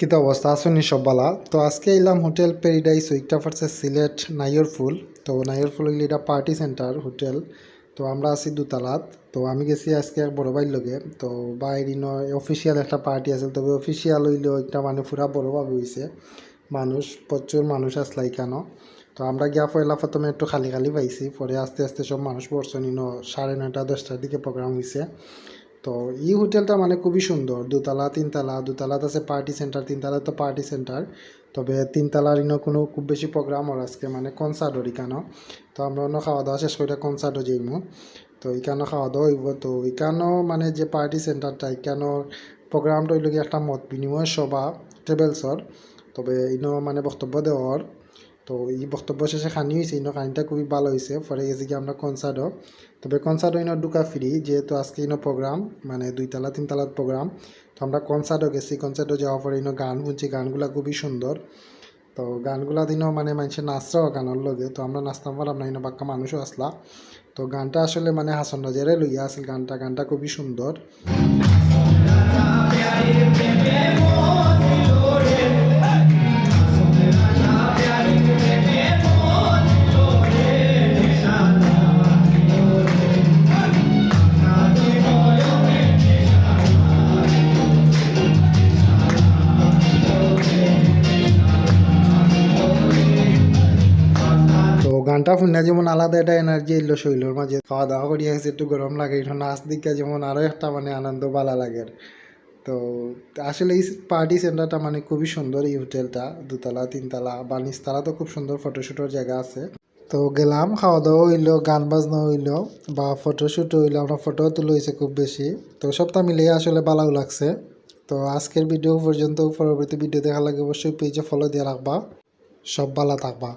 কিতা অবস্থা আসুনি সব বালা। তো আজকে এলাম হোটেল প্যারাডাইস উইকটা ফার্সে সিলেট নাইরফুল। তো নাইরফুল হইলে এটা পার্টি সেন্টার হোটেল। তো আমরা আছি দুতালাত। তো আমি গেছি আজকে এক বড় ভাইয়ের লগে। তো বাইরে অফিসিয়াল একটা পার্টি আছে, তবে অফিসিয়াল হইলেও একটা মানে পুরা বড়োভাবে হয়েছে। মানুষ প্রচুর মানুষ আসলা এখানো। তো আমরা গিয়া পয়লা প্রথমে একটু খালি খালি পাইছি, পরে আস্তে আস্তে সব মানুষ পড়ছে 9:30 10টার দিকে প্রোগ্রাম হয়েছে। তো এই হোটেলটা মানে খুবই সুন্দর, দোতলা তিনতলা, দোতলাত আছে পার্টি সেন্টার, তিনতলা তো পার্টি সেন্টার। তবে তিনতলার কোনো খুব বেশি প্রোগ্রাম ওর আজকে মানে কনসার্টর এখানেও। তো আমরা অন্য খাওয়া দাওয়া শেষ করে কনসার্টও যাইমু। তো এখানেও খাওয়া দাওয়া হইব। তো এখানেও মানে যে পার্টি সেন্টারটা এখানেও প্রোগ্রামটা হইল গিয়ে একটা মত বিনিময় সভা ট্রেভেলসর। তবে ইনো মানে বক্তব্য দেওয়ার। তো এই বক্তব্য শেষে খানি হয়েছে, ইনো খানিটা খুবই ভালো হয়েছে। পরে গেছি কি আমরা কনসার্টও। তবে কনসার্টও ইনো ঢুকা ফ্রি, যেহেতু আজকে ইনো প্রোগ্রাম মানে দুইতলা তিনতলার প্রোগ্রাম। তো আমরা কনসার্টও গেছি, কনসার্টও যাওয়ার পরে ইনো গান শুনছি, গানগুলা খুবই সুন্দর। তো গানগুলা দিনও মানে মানুষের নাচরাও গানের লগে। তো আমরা নাচতাম পারলাম না, ইনো বাক্কা মানুষও আসলা। তো গানটা আসলে মানে হাসন রাজারে লইয়া আসল গানটা, গানটা খুবই সুন্দর। তো গানটা শুনে যেমন আলাদা একটা এনার্জি এলো শৈলর মাঝে, খাওয়া দাওয়া করিয়া গেছে, একটু গরম লাগে, নাচ দিকে যেমন আরও একটা মানে আনন্দ ভালো লাগে। তো আসলে এই পার্টি সেন্টারটা মানে খুবই সুন্দর, এই হোটেলটা দুতলা তিনতলা বা নিচতলা তো খুব সুন্দর ফটোশ্যুটের জায়গা আছে। তো গেলাম, খাওয়া দাওয়া হইলো, গান বাজনা হইলো বা ফটোশ্যুট হইলো, আমরা ফটো তুলে হয়েছে খুব বেশি। তো সবটা মিলিয়ে আসলে ভালো লাগছে। তো আজকের ভিডিও পর্যন্ত, পরবর্তী ভিডিও দেখা লাগে অবশ্যই পেজে ফলো দিয়ে রাখবা। সব ভালো থাকবা।